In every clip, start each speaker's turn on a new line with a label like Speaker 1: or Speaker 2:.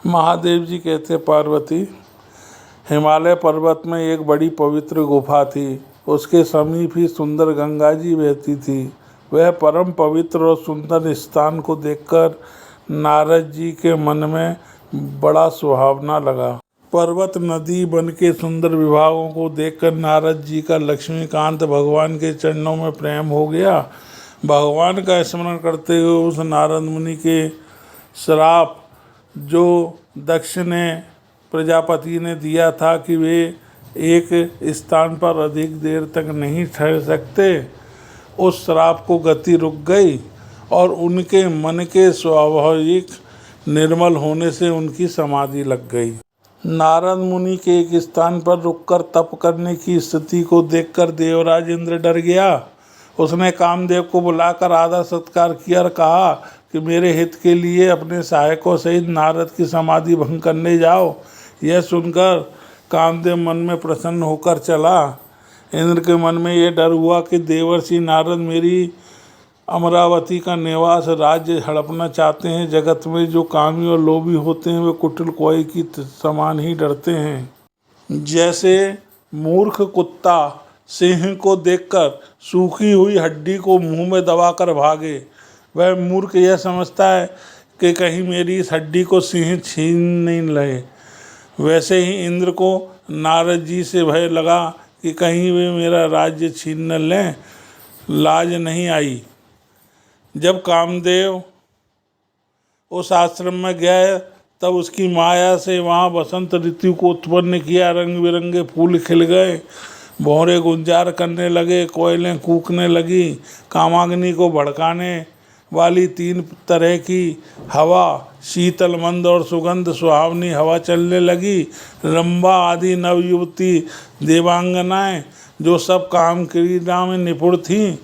Speaker 1: महादेव जी कहते पार्वती, हिमालय पर्वत में एक बड़ी पवित्र गुफा थी। उसके समीप ही सुंदर गंगा जी बहती थी। वह परम पवित्र और सुंदर स्थान को देखकर नारद जी के मन में बड़ा सुहावना लगा। पर्वत, नदी, वन के सुंदर विभागों को देखकर नारद जी का लक्ष्मीकांत भगवान के चरणों में प्रेम हो गया। भगवान का स्मरण करते हुए उस नारद मुनि के श्राप जो दक्ष ने प्रजापति ने दिया था कि वे एक स्थान पर अधिक देर तक नहीं ठहर सकते, उस श्राप को गति रुक गई और उनके मन के स्वाभाविक निर्मल होने से उनकी समाधि लग गई। नारद मुनि के एक स्थान पर रुककर तप करने की स्थिति को देखकर देवराज इंद्र डर गया। उसने कामदेव को बुलाकर आदर सत्कार किया और कहा कि मेरे हित के लिए अपने सहायकों सहित नारद की समाधि भंग करने जाओ। यह सुनकर कामदेव मन में प्रसन्न होकर चला। इंद्र के मन में यह डर हुआ कि देवर्षि नारद मेरी अमरावती का निवास राज्य हड़पना चाहते हैं। जगत में जो कामी और लोभी होते हैं वे कुटिल कौए की समान ही डरते हैं। जैसे मूर्ख कुत्ता सिंह को देखकर सूखी हुई हड्डी को मुंह में दबाकर भागे, वह मूर्ख यह समझता है कि कहीं मेरी इस हड्डी को सिंह छीन नहीं ले। वैसे ही इंद्र को नारद जी से भय लगा कि कहीं वे मेरा राज्य छीन न लें। लाज नहीं आई। जब कामदेव उस आश्रम में गया तब उसकी माया से वहाँ वसंत ऋतु को उत्पन्न किया। रंग बिरंगे फूल खिल गए, भौरे गुंजार करने लगे, कोयलें कूकने लगी। कामाग्नि को भड़काने वाली 3 तरह की हवा, शीतल, मंद और सुगंध सुहावनी हवा चलने लगी। रंभा आदि नवयुवती देवांगनाएं जो सब काम क्रीड़ा में निपुण थीं,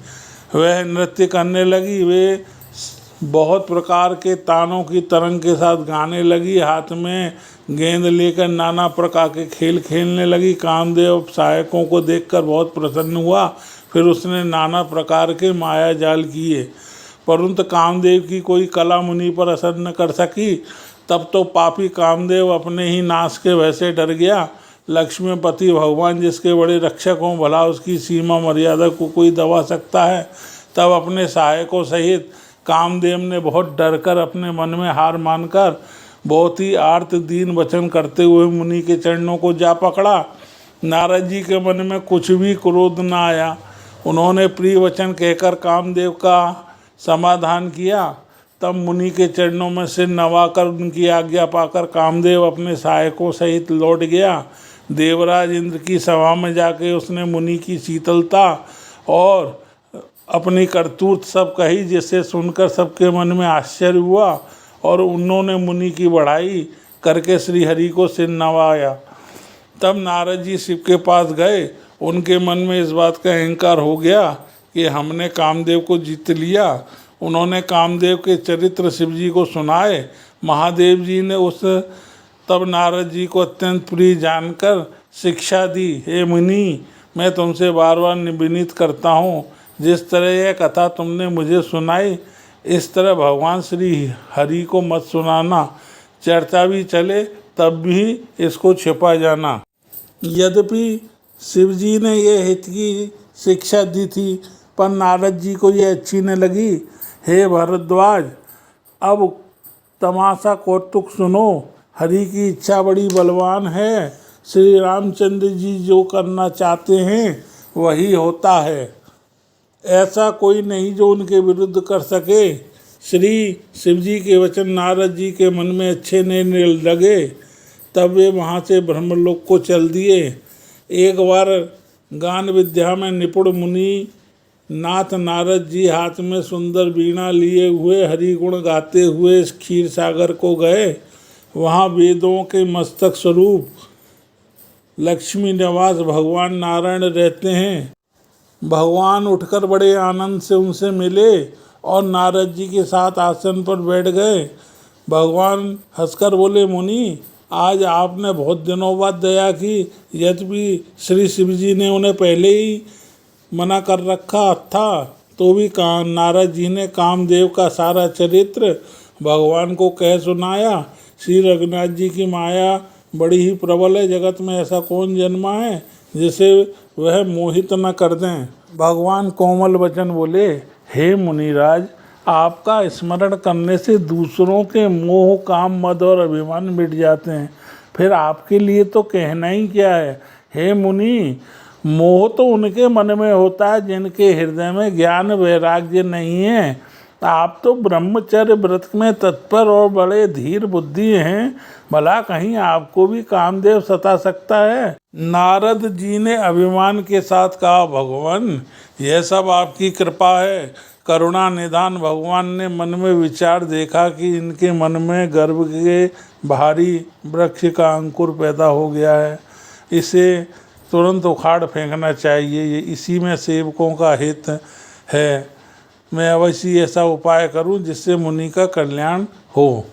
Speaker 1: वह नृत्य करने लगी। वे बहुत प्रकार के तानों की तरंग के साथ गाने लगी। हाथ में गेंद लेकर नाना प्रकार के खेल खेलने लगी। कामदेव सहायकों को देखकर बहुत प्रसन्न हुआ। फिर उसने नाना प्रकार के माया जाल किए, परंतु कामदेव की कोई कला मुनि पर असर न कर सकी। तब तो पापी कामदेव अपने ही नाश के भय से डर गया। लक्ष्मीपति भगवान जिसके बड़े रक्षक हों, भला उसकी सीमा मर्यादा को कोई दबा सकता है। तब अपने सहायकों सहित कामदेव ने बहुत डरकर अपने मन में हार मानकर बहुत ही आर्त दीन वचन करते हुए मुनि के चरणों को जा पकड़ा। नारद जी के मन में कुछ भी क्रोध न आया। उन्होंने प्रिय वचन कहकर कामदेव का समाधान किया। तब मुनि के चरणों में सिर नवाकर उनकी आज्ञा पाकर कामदेव अपने सहायकों सहित लौट गया। देवराज इंद्र की सभा में जाके उसने मुनि की शीतलता और अपनी करतूत सब कही, जिसे सुनकर सबके मन में आश्चर्य हुआ और उन्होंने मुनि की बढ़ाई करके श्री हरि को सिर नवाया। तब नारद जी शिव के पास गए। उनके मन में इस बात का अहंकार हो गया कि हमने कामदेव को जीत लिया। उन्होंने कामदेव के चरित्र शिव जी को सुनाए। महादेव जी ने तब नारद जी को अत्यंत प्रिय जानकर शिक्षा दी। हे मुनि, मैं तुमसे बार बार विनीत करता हूँ, जिस तरह यह कथा तुमने मुझे सुनाई, इस तरह भगवान श्री हरि को मत सुनाना। चर्चा भी चले तब भी इसको छिपा जाना। यद्यपि शिव जी ने यह हित की शिक्षा दी थी, पर नारद जी को यह अच्छी न लगी। हे भरद्वाज, अब तमाशा कौतुक सुनो। हरि की इच्छा बड़ी बलवान है। श्री रामचंद्र जी जो करना चाहते हैं वही होता है। ऐसा कोई नहीं जो उनके विरुद्ध कर सके। श्री शिव जी के वचन नारद जी के मन में अच्छे नहीं लगे। तब वे वहाँ से ब्रह्मलोक को चल दिए। एक बार गान विद्या में निपुण मुनि नाथ नारद जी हाथ में सुंदर वीणा लिए हुए हरि गुण गाते हुए क्षीर सागर को गए। वहाँ वेदों के मस्तक स्वरूप लक्ष्मी निवास भगवान नारायण रहते हैं। भगवान उठकर बड़े आनंद से उनसे मिले और नारद जी के साथ आसन पर बैठ गए। भगवान हंसकर बोले, मुनि, आज आपने बहुत दिनों बाद दया की। यद्यपि श्री शिव जी ने उन्हें पहले ही मना कर रखा था, तो भी नारद जी ने कामदेव का सारा चरित्र भगवान को कह सुनाया। श्री रघुनाथ जी की माया बड़ी ही प्रबल है। जगत में ऐसा कौन जन्मा है जिसे वह मोहित न कर दें। भगवान कोमल वचन बोले, हे मुनिराज, आपका स्मरण करने से दूसरों के मोह, काम, मद और अभिमान मिट जाते हैं। फिर आपके लिए तो कहना ही क्या है। हे मुनि, मोह तो उनके मन में होता है जिनके हृदय में ज्ञान वैराग्य नहीं है। आप तो ब्रह्मचर्य व्रत में तत्पर और बड़े धीर बुद्धि हैं, भला कहीं आपको भी कामदेव सता सकता है। नारद जी ने अभिमान के साथ कहा, भगवान, यह सब आपकी कृपा है। करुणा निधान भगवान ने मन में विचार देखा कि इनके मन में गर्भ के भारी वृक्ष का अंकुर पैदा हो गया है। इसे तुरंत उखाड़ फेंकना चाहिए, ये इसी में सेवकों का हित है। मैं अवश्य ऐसा उपाय करूं जिससे मुनि का कल्याण हो।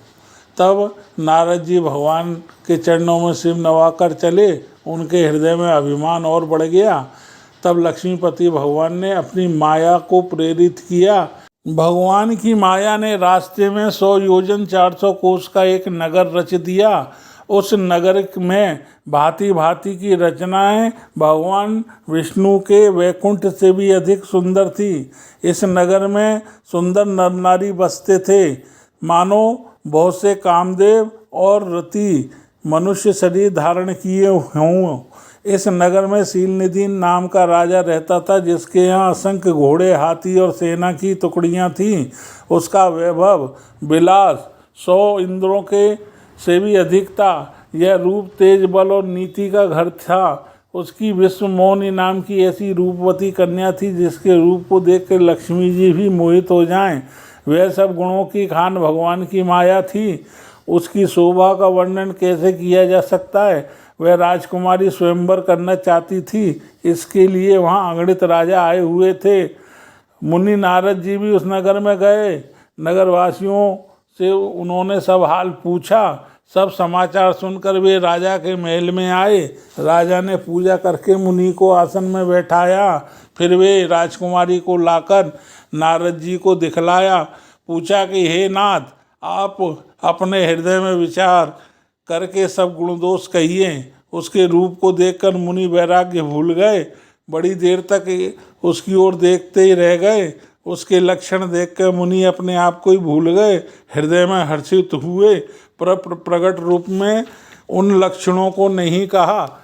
Speaker 1: तब नारद जी भगवान के चरणों में सिर नवाकर चले। उनके हृदय में अभिमान और बढ़ गया। तब लक्ष्मीपति भगवान ने अपनी माया को प्रेरित किया। भगवान की माया ने रास्ते में 100 योजन 400 कोस का एक नगर रच दिया। उस नगर में भांति भांति की रचनाएं भगवान विष्णु के वैकुंठ से भी अधिक सुंदर थी। इस नगर में सुंदर नर नारी बसते थे, मानो बहुत से कामदेव और रति मनुष्य शरीर धारण किए हों। इस नगर में शीलनिधि नाम का राजा रहता था, जिसके यहाँ असंख्य घोड़े, हाथी और सेना की टुकड़ियाँ थीं। उसका वैभव विलास 100 इंद्रों के से भी अधिक था। यह रूप, तेज, बल और नीति का घर था। उसकी विश्वमोहिनी नाम की ऐसी रूपवती कन्या थी जिसके रूप को देखकर लक्ष्मी जी भी मोहित हो जाएं। वह सब गुणों की खान भगवान की माया थी। उसकी शोभा का वर्णन कैसे किया जा सकता है। वह राजकुमारी स्वयंवर करना चाहती थी, इसके लिए वहाँ अगणित राजा आए हुए थे। मुनि नारद जी भी उस नगर में गए। नगरवासियों से उन्होंने सब हाल पूछा। सब समाचार सुनकर वे राजा के महल में आए। राजा ने पूजा करके मुनि को आसन में बैठाया। फिर वे राजकुमारी को लाकर नारद जी को दिखलाया। पूछा कि हे नाथ, आप अपने हृदय में विचार करके सब गुण दोष कहिए। उसके रूप को देखकर मुनि वैराग्य भूल गए। बड़ी देर तक उसकी ओर देखते ही रह गए। उसके लक्षण देखकर मुनि अपने आप को ही भूल गए। हृदय में हर्षित हुए, पर प्रकट रूप में उन लक्षणों को नहीं कहा।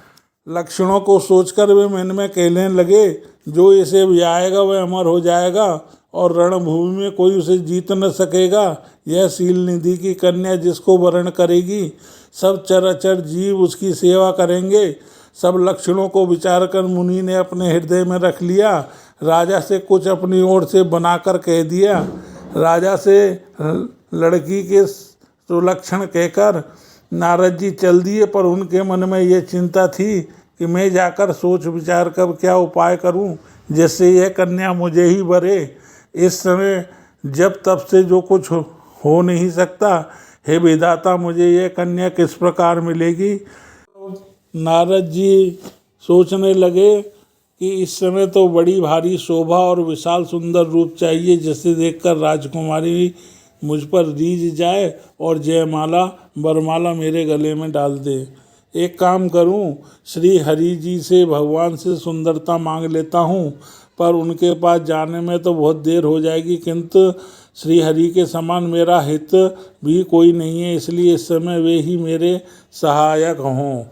Speaker 1: लक्षणों को सोचकर वे मन में कहने लगे, जो इसे ब्याएगा वह अमर हो जाएगा और रणभूमि में कोई उसे जीत न सकेगा। यह शीलनिधि की कन्या जिसको वरण करेगी, सब चराचर जीव उसकी सेवा करेंगे। सब लक्षणों को विचार कर मुनि ने अपने हृदय में रख लिया। राजा से कुछ अपनी ओर से बनाकर कह दिया। राजा से लड़की के सुलक्षण कहकर नारद जी चल दिए, पर उनके मन में यह चिंता थी कि मैं जाकर सोच विचार कर क्या उपाय करूं जिससे यह कन्या मुझे ही वरे। इस समय जब तब से जो कुछ हो नहीं सकता, हे विधाता, मुझे यह कन्या किस प्रकार मिलेगी। नारद जी सोचने लगे कि इस समय तो बड़ी भारी शोभा और विशाल सुंदर रूप चाहिए, जिसे देखकर राजकुमारी मुझ पर रीझ जाए और जयमाला वरमाला मेरे गले में डाल दे। एक काम करूं, श्री हरि जी से भगवान से सुंदरता मांग लेता हूं, पर उनके पास जाने में तो बहुत देर हो जाएगी। किंतु श्री हरि के समान मेरा हित भी कोई नहीं है, इसलिए इस समय वे ही मेरे सहायक हों।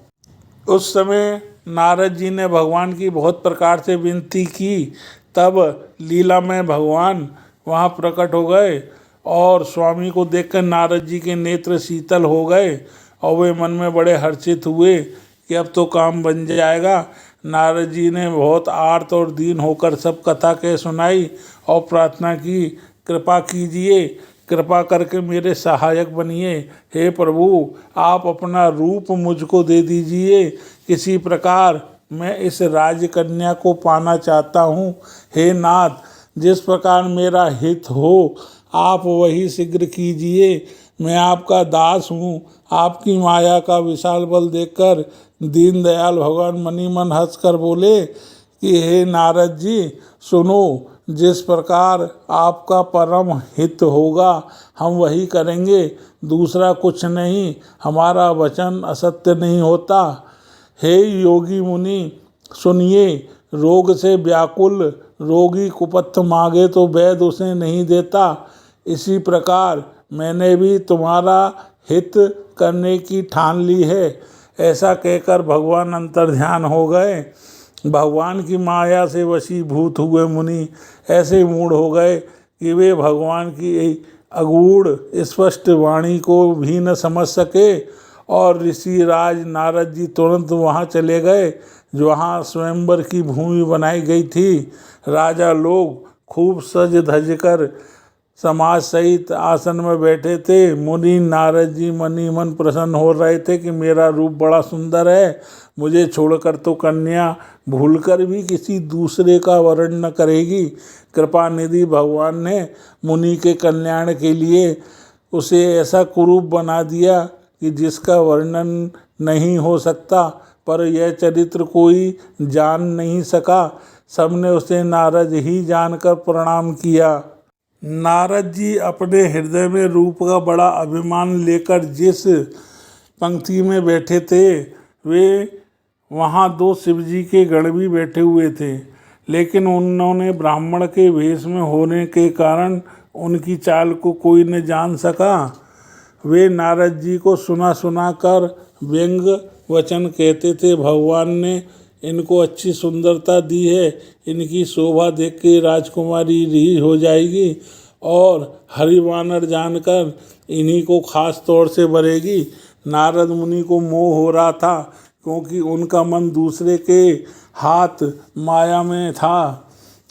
Speaker 1: उस समय नारद जी ने भगवान की बहुत प्रकार से विनती की। तब लीला में भगवान वहाँ प्रकट हो गए और स्वामी को देखकर नारद जी के नेत्र शीतल हो गए और वे मन में बड़े हर्षित हुए कि अब तो काम बन जाएगा। नारद जी ने बहुत आर्त और दीन होकर सब कथा कह सुनाई और प्रार्थना की, कृपा कीजिए, कृपा करके मेरे सहायक बनिए। हे प्रभु, आप अपना रूप मुझको दे दीजिए। किसी प्रकार मैं इस राजकन्या को पाना चाहता हूँ। हे नाथ, जिस प्रकार मेरा हित हो आप वही शीघ्र कीजिए। मैं आपका दास हूँ। आपकी माया का विशाल बल देखकर दीनदयाल भगवान मनी मन हंस कर बोले कि हे नारद जी सुनो, जिस प्रकार आपका परम हित होगा हम वही करेंगे, दूसरा कुछ नहीं, हमारा वचन असत्य नहीं होता। हे योगी मुनि सुनिए, रोग से व्याकुल रोगी कुपथ मांगे तो वैद्य उसे नहीं देता, इसी प्रकार मैंने भी तुम्हारा हित करने की ठान ली है। ऐसा कहकर भगवान अंतर्ध्यान हो गए। भगवान की माया से वशीभूत हुए मुनि ऐसे मूढ़ हो गए कि वे भगवान की अगूढ़ स्पष्ट वाणी को भी न समझ सके। और ऋषि राज नारद जी तुरंत वहाँ चले गए जहाँ स्वयंवर की भूमि बनाई गई थी। राजा लोग खूब सज धज कर समाज सहित आसन में बैठे थे। मुनि नारद जी मनी मन प्रसन्न हो रहे थे कि मेरा रूप बड़ा सुंदर है, मुझे छोड़कर तो कन्या भूलकर भी किसी दूसरे का वर्ण न करेगी। कृपा निधि भगवान ने मुनि के कल्याण के लिए उसे ऐसा कुरूप बना दिया कि जिसका वर्णन नहीं हो सकता, पर यह चरित्र कोई जान नहीं सका। सबने उसे नारद ही जानकर प्रणाम किया। नारद जी अपने हृदय में रूप का बड़ा अभिमान लेकर जिस पंक्ति में बैठे थे, वे वहाँ दो शिवजी के गण भी बैठे हुए थे, लेकिन उन्होंने ब्राह्मण के वेश में होने के कारण उनकी चाल को कोई न जान सका। वे नारद जी को सुना सुना कर व्यंग वचन कहते थे। भगवान ने इनको अच्छी सुंदरता दी है, इनकी शोभा देख के राजकुमारी रीझ हो जाएगी और हरिवानर जानकर इन्हीं को खास तौर से भरेगी। नारद मुनि को मोह हो रहा था क्योंकि उनका मन दूसरे के हाथ माया में था।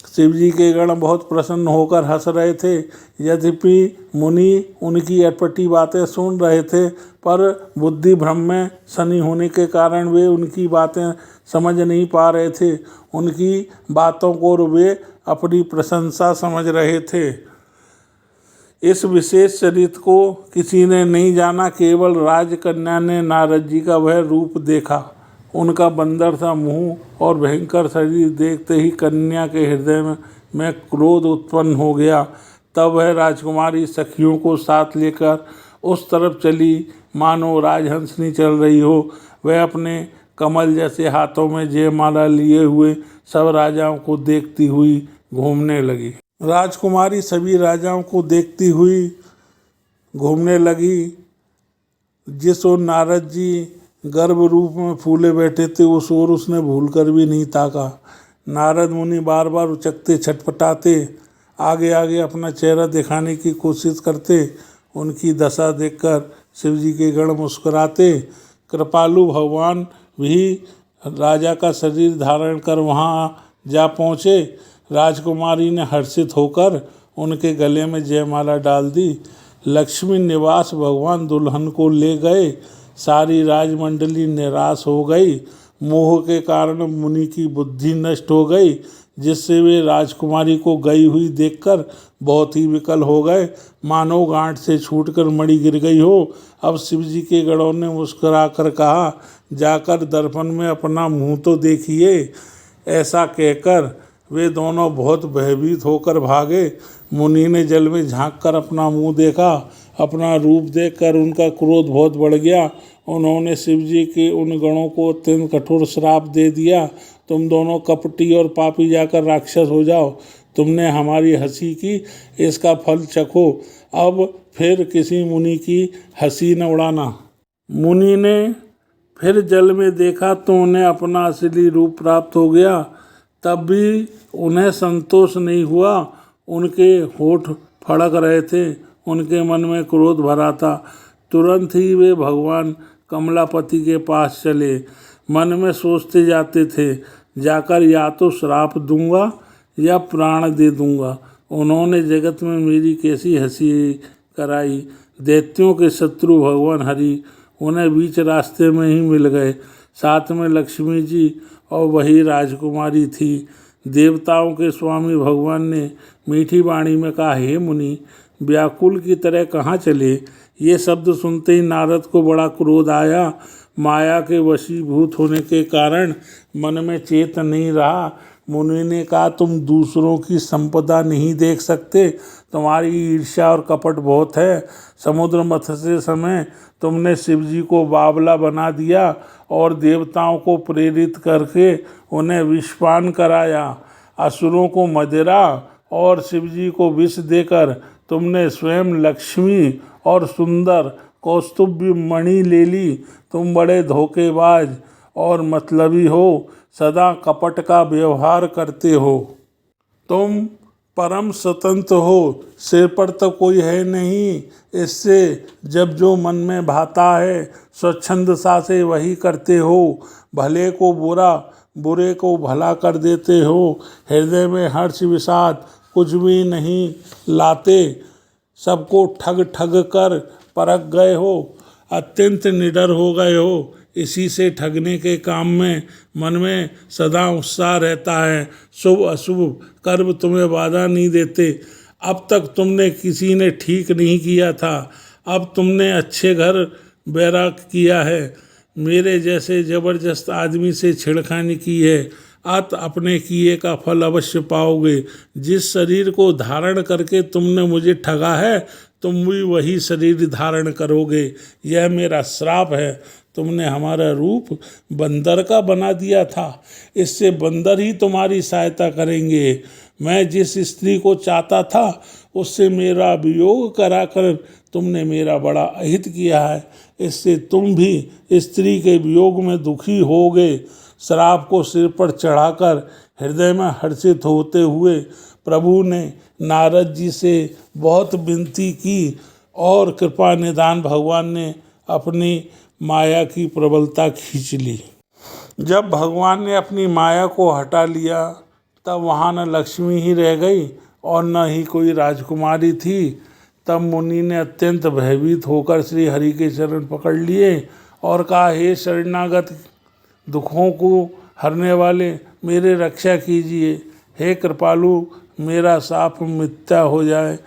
Speaker 1: शिवजी के गण बहुत प्रसन्न होकर हंस रहे थे। यद्यपि मुनि उनकी अटपटी बातें सुन रहे थे, पर बुद्धि भ्रम में शनि होने के कारण वे उनकी बातें समझ नहीं पा रहे थे। उनकी बातों को वे अपनी प्रशंसा समझ रहे थे। इस विशेष चरित्र को किसी ने नहीं जाना, केवल राजकन्या ने नारद जी का वह रूप देखा। उनका बंदर सा मुंह और भयंकर शरीर देखते ही कन्या के हृदय में क्रोध उत्पन्न हो गया। तब वह राजकुमारी सखियों को साथ लेकर उस तरफ चली मानो राजहंसनी चल रही हो। वह अपने कमल जैसे हाथों में जयमाला लिए हुए सब राजाओं को देखती हुई घूमने लगी। राजकुमारी सभी राजाओं को देखती हुई घूमने लगी। जिस ओर नारद जी गर्भ रूप में फूले बैठे थे उस ओर उसने भूलकर भी नहीं ताका। नारद मुनि बार बार उचकते छटपटाते आगे आगे अपना चेहरा दिखाने की कोशिश करते। उनकी दशा देखकर शिवजी के गण मुस्कुराते। कृपालु भगवान भी राजा का शरीर धारण कर वहाँ जा पहुँचे। राजकुमारी ने हर्षित होकर उनके गले में जयमाला डाल दी। लक्ष्मी निवास भगवान दुल्हन को ले गए। सारी राजमंडली निराश हो गई। मोह के कारण मुनि की बुद्धि नष्ट हो गई, जिससे वे राजकुमारी को गई हुई देखकर बहुत ही विकल हो गए, मानो गांठ से छूटकर मणि गिर गई हो। अब शिवजी के गणों ने मुस्कुराकर कहा, जाकर दर्पण में अपना मुंह तो देखिए। ऐसा कहकर वे दोनों बहुत भयभीत होकर भागे। मुनि ने जल में झांककर अपना मुंह देखा। अपना रूप देखकर उनका क्रोध बहुत बढ़ गया। उन्होंने शिवजी के उन गणों को अत्यंत कठोर श्राप दे दिया, तुम दोनों कपटी और पापी जाकर राक्षस हो जाओ। तुमने हमारी हंसी की, इसका फल चखो। अब फिर किसी मुनि की हंसी न उड़ाना। मुनि ने फिर जल में देखा तो उन्हें अपना असली रूप प्राप्त हो गया। तब भी उन्हें संतोष नहीं हुआ। उनके होठ फड़क रहे थे, उनके मन में क्रोध भरा था। तुरंत ही वे भगवान कमलापति के पास चले। मन में सोचते जाते थे, जाकर या तो श्राप दूंगा या प्राण दे दूंगा। उन्होंने जगत में मेरी कैसी हंसी कराई। दैत्यों के शत्रु भगवान हरि उन्हें बीच रास्ते में ही मिल गए। साथ में लक्ष्मी जी और वही राजकुमारी थी। देवताओं के स्वामी भगवान ने मीठी वाणी में कहा, हे मुनि, व्याकुल की तरह कहाँ चले। ये शब्द सुनते ही नारद को बड़ा क्रोध आया। माया के वशीभूत होने के कारण मन में चेत नहीं रहा। मुनि ने कहा, तुम दूसरों की संपदा नहीं देख सकते, तुम्हारी ईर्ष्या और कपट बहुत है। समुद्र मथन समय तुमने शिव जी को बावला बना दिया और देवताओं को प्रेरित करके उन्हें विषपान कराया। असुरों को मदिरा और शिव जी को विष देकर तुमने स्वयं लक्ष्मी और सुंदर कौस्तुभ मणि ले ली। तुम बड़े धोखेबाज और मतलबी हो, सदा कपट का व्यवहार करते हो। तुम परम स्वतंत्र हो, सिर पर तो कोई है नहीं, इससे जब जो मन में भाता है स्वच्छंदता से वही करते हो। भले को बुरा, बुरे को भला कर देते हो। हृदय में हर्ष विषाद कुछ भी नहीं लाते, सबको ठग ठग कर परख गए हो, अत्यंत निडर हो गए हो। इसी से ठगने के काम में मन में सदा उत्साह रहता है। शुभ अशुभ कर्म तुम्हें बाधा नहीं देते। अब तक तुमने किसी ने ठीक नहीं किया था, अब तुमने अच्छे घर बैराग किया है। मेरे जैसे जबरदस्त आदमी से छेड़खानी की है, अत अपने किए का फल अवश्य पाओगे। जिस शरीर को धारण करके तुमने मुझे ठगा है, तुम भी वही शरीर धारण करोगे। यह मेरा श्राप है। तुमने हमारा रूप बंदर का बना दिया था, इससे बंदर ही तुम्हारी सहायता करेंगे। मैं जिस स्त्री को चाहता था उससे मेरा वियोग कराकर तुमने मेरा बड़ा अहित किया है, इससे तुम भी स्त्री के वियोग में दुखी होगे। श्राप को सिर पर चढ़ाकर हृदय में हर्षित होते हुए प्रभु ने नारद जी से बहुत विनती की और कृपा निदान भगवान ने अपनी माया की प्रबलता खींच ली। जब भगवान ने अपनी माया को हटा लिया तब वहाँ न लक्ष्मी ही रह गई और न ही कोई राजकुमारी थी। तब मुनि ने अत्यंत भयभीत होकर श्री हरि के चरण पकड़ लिए और कहा, हे शरणागत दुखों को हरने वाले, मेरे रक्षा कीजिए। हे कृपालु, मेरा साप मिथ्या हो जाए।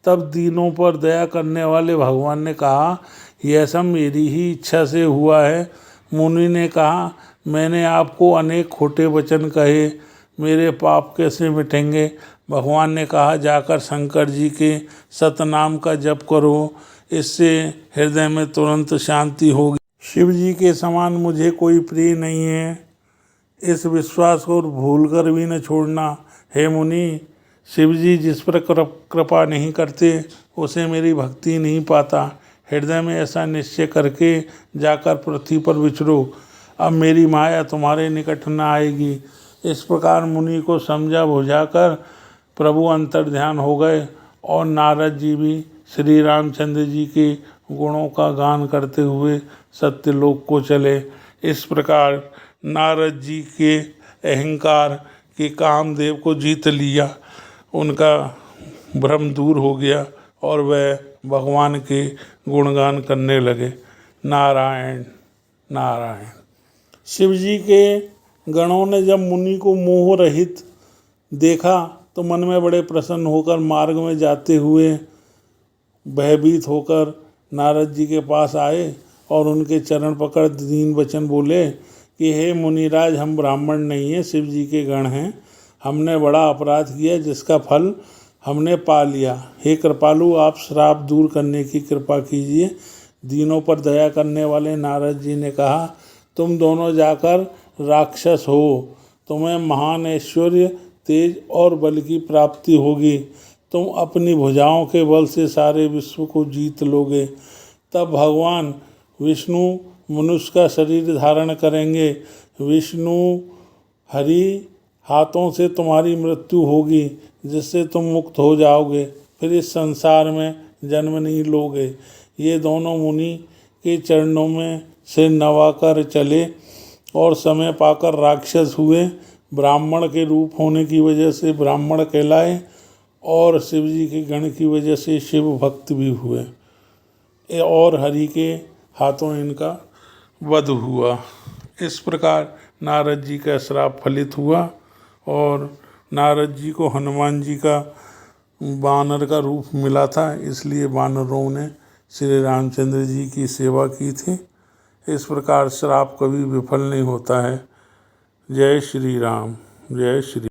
Speaker 1: तब दीनों पर दया करने वाले भगवान ने कहा, यह सब मेरी ही इच्छा से हुआ है। मुनि ने कहा, मैंने आपको अनेक खोटे वचन कहे, मेरे पाप कैसे मिटेंगे। भगवान ने कहा, जाकर शंकर जी के सतनाम का जप करो, इससे हृदय में तुरंत शांति होगी। शिव जी के समान मुझे कोई प्रिय नहीं है, इस विश्वास को भूलकर भी न छोड़ना। हे मुनि, शिव जी जिस पर कृपा नहीं करते उसे मेरी भक्ति नहीं पाता। हृदय में ऐसा निश्चय करके जाकर पृथ्वी पर विचरो, अब मेरी माया तुम्हारे निकट न आएगी। इस प्रकार मुनि को समझा बुझाकर प्रभु अंतर्ध्यान हो गए और नारद जी भी श्री रामचंद्र जी के गुणों का गान करते हुए सत्यलोक को चले। इस प्रकार नारद जी के अहंकार के कामदेव को जीत लिया, उनका भ्रम दूर हो गया और वह भगवान के गुणगान करने लगे। नारायण नारायण। शिव जी के गणों ने जब मुनि को मोह रहित देखा तो मन में बड़े प्रसन्न होकर मार्ग में जाते हुए भयभीत होकर नारद जी के पास आए और उनके चरण पकड़ दीन वचन बोले कि हे मुनिराज, हम ब्राह्मण नहीं हैं, शिव जी के गण हैं। हमने बड़ा अपराध किया जिसका फल हमने पा लिया। हे कृपालु, आप श्राप दूर करने की कृपा कीजिए। दीनों पर दया करने वाले नारद जी ने कहा, तुम दोनों जाकर राक्षस हो, तुम्हें महान ऐश्वर्य, तेज और बल की प्राप्ति होगी। तुम अपनी भुजाओं के बल से सारे विश्व को जीत लोगे। तब भगवान विष्णु मनुष्य का शरीर धारण करेंगे। विष्णु हरि हाथों से तुम्हारी मृत्यु होगी, जिससे तुम मुक्त हो जाओगे, फिर इस संसार में जन्म नहीं लोगे। ये दोनों मुनि के चरणों में से नवाकर चले और समय पाकर राक्षस हुए। ब्राह्मण के रूप होने की वजह से ब्राह्मण कहलाए और शिव जी के गण की वजह से शिव भक्त भी हुए और हरि के हाथों इनका वध हुआ। इस प्रकार नारद जी का श्राप फलित हुआ और नारद जी को हनुमान जी का वानर का रूप मिला था, इसलिए वानरों ने श्री रामचंद्र जी की सेवा की थी। इस प्रकार श्राप कभी विफल नहीं होता है। जय श्री राम। जय श्री